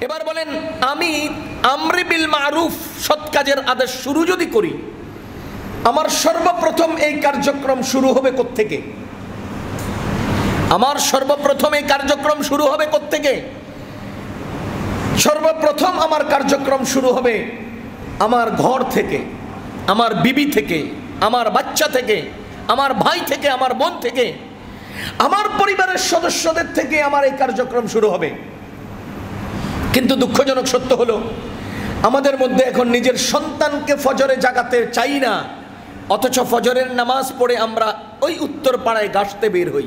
এবার বলেন, আমি আমরে বিল মারুফ, সৎ কাজের আদেশ শুরু যদি করি, আমার সর্বপ্রথম এই কার্যক্রম শুরু হবে কোত্থেকে? আমার সর্বপ্রথম এই কার্যক্রম শুরু হবে কোত্থেকে? সর্বপ্রথম আমার কার্যক্রম শুরু হবে আমার ঘর থেকে, আমার বিবি থেকে, আমার বাচ্চা থেকে, আমার ভাই থেকে, আমার বোন থেকে, আমার পরিবারের সদস্যদের থেকে আমার এই কার্যক্রম শুরু হবে। কিন্তু দুঃখজনক সত্য হলো, আমাদের মধ্যে এখন নিজের সন্তানকে ফজরে জাগাতে চাই না, অথচ ফজরের নামাজ পড়ে আমরা ওই উত্তর পাড়ায় গাছতে বের হই।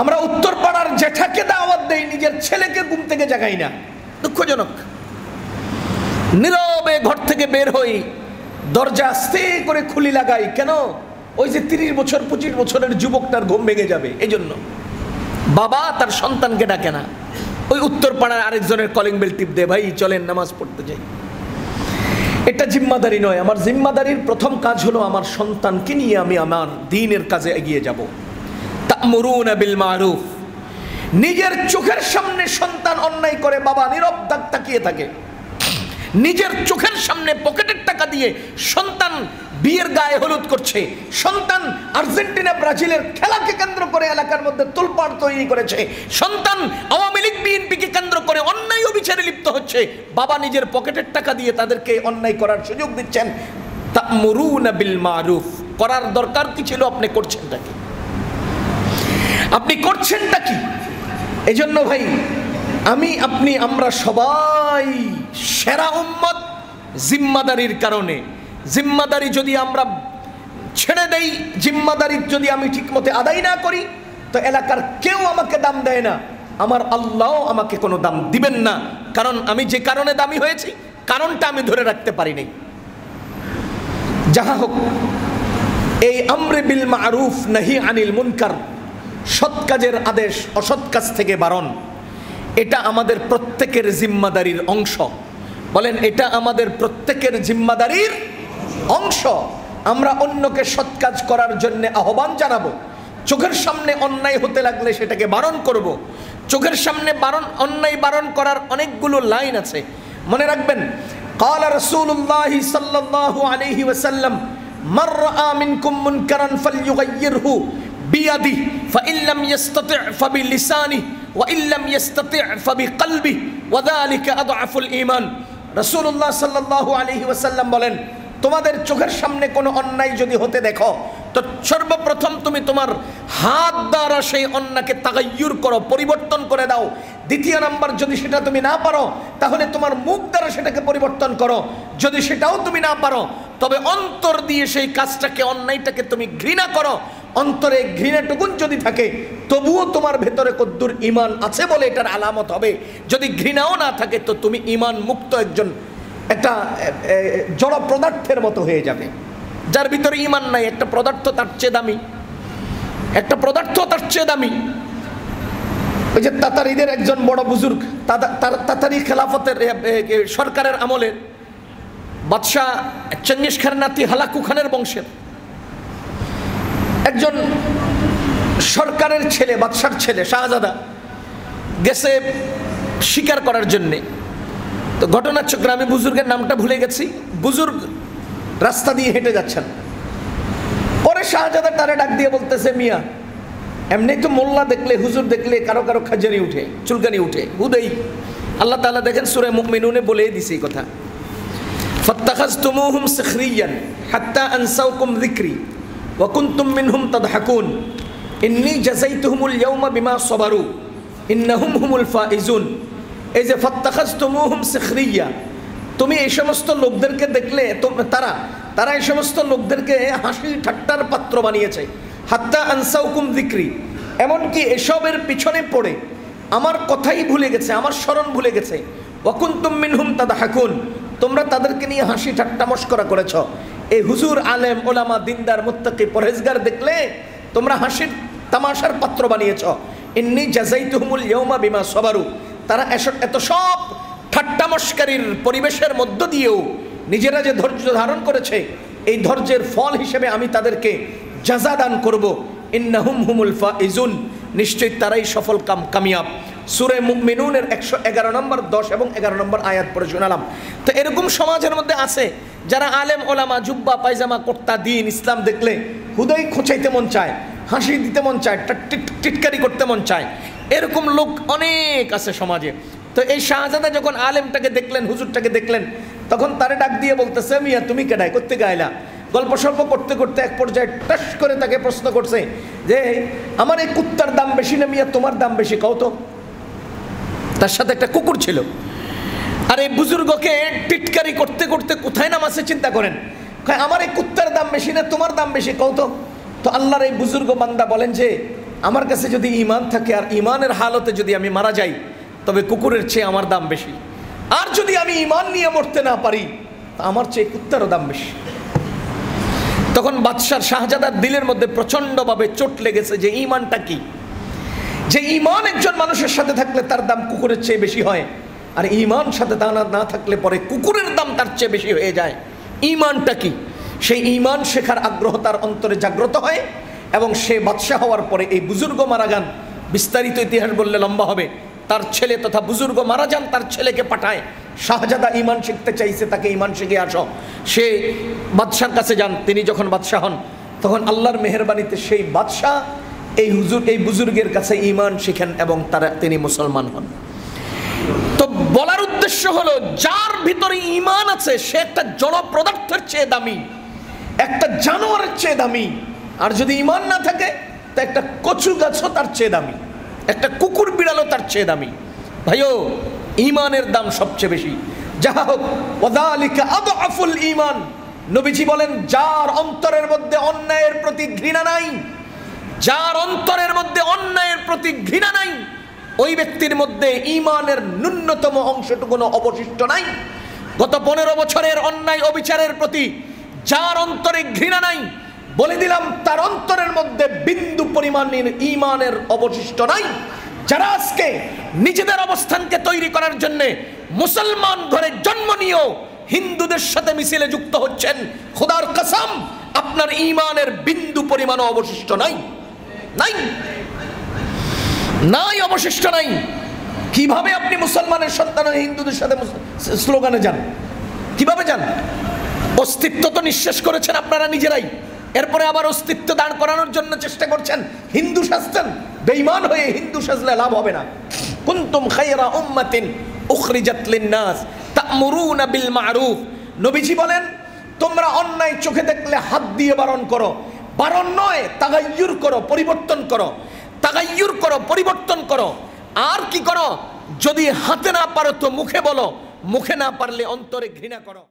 আমরা উত্তর পাড়ার জেঠাকে দাওয়াত দেই, নিজের ছেলেকে ঘুম থেকে জাগাই না। দুঃখজনক। নীরবে ঘর থেকে বের হই, দরজা আস্তে করে খুলি লাগাই, কেন? ওই যে 30 বছর 25 বছরের যুবকটার ঘুম ভেঙে যাবে, এই জন্য। বাবা তার সন্তানকে ডাকে না, ওই উত্তর পাড়ার আরেকজনের কলিং বেল টিপ দে, ভাই চলেন নামাজ পড়তে যাই। এটা জিম্মাদারি নয়। আমার জিম্মাদারির প্রথম কাজ হলো আমার সন্তানকে নিয়ে আমি আমার দ্বীনের কাজে এগিয়ে যাব। তা'মুরুনা বিল মারুফ। নিজের চোখের সামনে সন্তান অন্যায় করে, বাবা নীরব তাকিয়ে থাকে। নিজের চোখের সামনে পকেটের টাকা দিয়ে সন্তান বিয়ের গায়ে হলুদ করছে, সন্তান আর্জেন্টিনা ব্রাজিলের খেলাকে কেন্দ্র করে এলাকার মধ্যে তোলপাড় তৈরি করেছে, সন্তান আওয়ামী লীগ বিএনপিকে কেন্দ্র করে অন্যায় অবিচারে লিপ্ত হচ্ছে, বাবা নিজের পকেটের টাকা দিয়ে তাদেরকে অন্যায় করার সুযোগ দিচ্ছেন। তা'মুরুনা বিল মারুফ। করার দরকার কি ছিল? আপনি করছেনটা কি? আপনি করছেনটা কি? এজন্য ভাই, আমি আপনি আমরা সবাই সেরা উম্মত জিম্মাদারির কারণে। জিম্মাদারি যদি আমরা ছেড়ে দেই, জিম্মাদারি যদি আমি ঠিকমতো আদায় না করি, তো এলাকার কেউ আমাকে দাম দেয় না, আমার আল্লাহ আমাকে কোনো দাম দিবেন না। কারণ আমি যে কারণে দামি হয়েছি, কারণটা আমি ধরে রাখতে পারি নাই। যাহা হোক, এই আমরে বিল মারুফ নাহি আনিল মুনকার, সৎ কাজের আদেশ, অসৎ কাজ থেকে বারণ, এটা আমাদের প্রত্যেকের জিম্মাদারির অংশ। বলেন, এটা আমাদের প্রত্যেকের জিম্মাদারির অংশ। আমরা অন্যকে সৎ কাজ করার জন্য আহ্বান জানাবো। চোখের সামনে অন্যায় হতে লাগলে সেটাকে বারণ করব। চোখের সামনে অন্যায় বারণ করার অনেকগুলো লাইন আছে, মনে রাখবেন। قال رسول الله صلى الله عليه وسلم من رأى منكم منكرا فليغيره بيده فإن لم يستطع فبلسانه وإن لم يستطع فبقلبه وذلك أضعف الإيمان। রাসূলুল্লাহ সাল্লাল্লাহু আলাইহি ওয়াসাল্লাম বলেন, তোমাদের চোখের সামনে কোনো অন্যায় যদি হতে দেখো, তো সর্বপ্রথম তুমি তোমার হাত দ্বারা সেই অন্যায়কে তাগায়্যুর করো, পরিবর্তন করে দাও। দ্বিতীয় নাম্বার, যদি সেটা তুমি না পারো, তাহলে তোমার মুখ দ্বারা সেটাকে পরিবর্তন করো। যদি সেটাও তুমি না পারো, তবে অন্তর দিয়ে সেই কাজটাকে, অন্যায়টাকে তুমি ঘৃণা করো। অন্তরে ঘৃণাটুকুন যদি থাকে, তবুও তোমার ভেতরে কদ্দুর ঈমান আছে বলে এটার আলামত হবে। যদি ঘৃণাও না থাকে, তো তুমি ঈমান মুক্ত একজন একটা জড় পদার্থের মতো হয়ে যাবে, যার ভিতরে ঈমান নাই। একটা পদার্থ তার চেয়ে দামি, একটা পদার্থ তার চেয়ে দামি। ওই যে তাতারিদের একজন বড় বুজুর্গ, তাতারি খেলাফতের সরকারের আমলের বাদশাহ চেঙ্গিস খানের নাতি হালাকু খানের বংশের একজন সরকারের ছেলে, বাদশার ছেলে শাহজাদা, গেছে শিকার করার জন্যে। তো ঘটনাচক্রে, আমি বুজুর্গের নামটা ভুলে গেছি, বুজুর্গ রাস্তা দিয়ে হেঁটে যাচ্ছেন। পরে শাহজাদা তারে ডাক দিয়ে বলতেছে, মিয়া, এমনি তো মোল্লা দেখলে, হুজুর দেখলে কারো কারো খাজানি উঠে, চুলকানি উঠে, হুদেই। আল্লাহ তাআলা দেখেন সূরা মুমিনুনে বলেই দিছে এই কথা, ফাত্তাখাযতুমুহুম সিখরিয়ান হাত্তা আনসাউকুম যিকরি ওয়া কুনতুম মিনহুম তাদহাকুন ইন্নী জাযাইতুহুমুল ইয়াওমা বিমা সাবারু ইন্নাহুম হুমুল ফাইজুন। এই যে ফাত্তাখাযতুমুহুম সিখরিয়া, তুমি এই সমস্ত লোকদেরকে দেখলে, তারা এই সমস্ত লোকদেরকে হাসি ঠাট্টার পাত্র বানিয়েছে। হাত্তা আনসাউকুম যিকরি, এমনকি এসবের পিছনে পড়ে আমার কথাই ভুলে গেছে, আমার স্মরণ ভুলে গেছে। ওয়া কুনতুম মিনহুম তাদহাকুন, তোমরা তাদেরকে নিয়ে হাসি ঠাট্টা মশকরা করেছ। এই হুজুর, আলেম, ওলামা, দিনদার, মুত্তাকি, পরহেজগার দেখলে তোমরা হাসির তামাশার পাত্র বানিয়েছ। ইন্নী জাযাইতুহুমুল ইয়াওমা বিমা সাবারু, তারা এত সব ঠাট্টা মশকারির পরিবেশের মধ্য দিয়েও নিজেরা যে ধৈর্য ধারণ করেছে, এই ধৈর্যের ফল হিসেবে আমি তাদেরকে জাযা দান করব। ইন্নাহুম হুমুল ফাইজুন, নিশ্চয়ই তারাই সফল কামিয়াব। সূরা মুমিনুনের 111 নম্বর 10 এবং 11 নম্বর আয়াত পড়ে শোনালাম। তো এরকম সমাজের মধ্যে আছে যারা আলেম ওলামা জুব্বা পায়জামা কুর্তা দিন ইসলাম দেখলে হুদাই খোঁচাইতে মন চায়, হাসি দিতে মন চায়, টিটকারি করতে মন চায়, এরকম লোক অনেক আছে সমাজে। তো এই শাহজাদা যখন আলেমটাকে দেখলেন, হুজুরটাকে দেখলেন, তখন তারে ডাক দিয়ে বলতেছে, মিয়া তুমি কেডাই, করতে গাইলা? গল্প সল্প করতে করতে এক পর্যায়ে টাস করে তাকে প্রশ্ন করছে যে আমার এই কুত্তার দাম বেশি না মিয়া তোমার দাম বেশি কও তো? তার সাথে একটা কুকুর ছিল। আর এই বুজুর্গকে টিটকারি করতে করতে কোথায় নামাছে চিন্তা করেন। আমার এই কুত্তার দাম বেশি না তোমার দাম বেশি কও তো? তো আল্লাহর এই বুজুর্গ বান্দা বলেন যে আমার কাছে যদি ঈমান থাকে আর ঈমানের হালতে যদি আমি মারা যাই তবে কুকুরের চেয়ে আমার দাম বেশি, আর যদি আমি ঈমান নিয়ে মরতে না পারি আমার চেয়ে কুত্তারও দাম বেশি। তখন বাদশার শাহজাদার দিলের মধ্যে প্রচন্ডভাবে চোট লেগেছে যে ঈমানটা কি, যে ঈমান একজন মানুষের সাথে থাকলে তার দাম কুকুরের চেয়ে বেশি হয়, আর ঈমান সাথে না থাকলে পরে কুকুরের দাম তার চেয়ে বেশি হয়ে যায়। ঈমানটা কি? সেই ঈমান শেখার আগ্রহ তার অন্তরে জাগ্রত হয় এবং সে বাদশাহ হওয়ার পরে এই বুজুর্গ মারা যান। বিস্তারিত ইতিহাস বললে লম্বা হবে। তার ছেলে তথা বুজুর্গ মারা যান, তার ছেলেকে পাঠায়, শাহজাদা ঈমান শিখতে চাইছে, তাকে ঈমান শিখে আসো। সে বাদশার কাছে যান। তিনি যখন বাদশাহ হন তখন আল্লাহর মেহেরবানিতে সেই বাদশাহ এই বুজুর্গের কাছে ঈমান শিখেন এবং তিনি মুসলমান হন। তো বলার উদ্দেশ্য হলো যার ভিতরে ঈমান আছে সে একটা জড় পদার্থের চেয়ে দামি, একটা জানোয়ারের চেয়ে দামি। আর যদি ঈমান না থাকে তা একটা কচু গাছও তার চেয়ে দামি, একটা কুকুর বিড়ালও তার চেয়ে দামি। ভাইও ঈমানের দাম সবচেয়ে বেশি। যাহা হোক, ওয়াযালিকা আদআফুল ঈমান। নবীজি বলেন যার অন্তরের মধ্যে অন্যায়ের প্রতি ঘৃণা নাই, যার অন্তরের মধ্যে অন্যায়ের প্রতি ঘৃণা নাই, ওই ব্যক্তির মধ্যে ঈমানের ন্যূনতম অংশটুকুনো অবশিষ্ট নাই। গত 15 বছরের অন্যায় অবিচারের প্রতি যার অন্তরে ঘৃণা নাই, বলে দিলাম তার অন্তরের মধ্যে বিন্দু পরিমাণের ঈমানের অবশিষ্ট নাই। যারা আজকে নিজেদের অবস্থানকে তৈরি করার জন্য মুসলমান ঘরে জন্ম নিয়েও হিন্দুদের সাথে মিছিলে যুক্ত হচ্ছেন, খোদার কসম আপনার ঈমানের বিন্দু পরিমাণও অবশিষ্ট নাই, নাই নাই, অবশিষ্ট নাই। কিভাবে আপনি মুসলমানের সন্তান হিন্দুদের সাথে স্লোগানে যান? কিভাবে যান? অস্তিত্ব তো নিঃশেষ করেছেন আপনারা নিজেরাই, এরপরে আবার অস্তিত্ব দাঁড় করানোর জন্য চেষ্টা করছেন। হিন্দু সাজছেন, বেঈমান হয়ে হিন্দু সাজলে লাভ হবে না। কুনতুম খায়রা উম্মাতিন উখরিজাত লিন-নাস তা'মুরুনা বিল মা'রুফ। নবীজি বলেন তোমরা অন্যায় চোখে দেখলে হাত দিয়ে বারণ করো, বারণ নয় তাগায়্যুর করো, পরিবর্তন করো, তাগায়্যুর করো, পরিবর্তন করো। আর কি করো? যদি হাতে না পারো তো মুখে বলো, মুখে না পারলে অন্তরে ঘৃণা করো।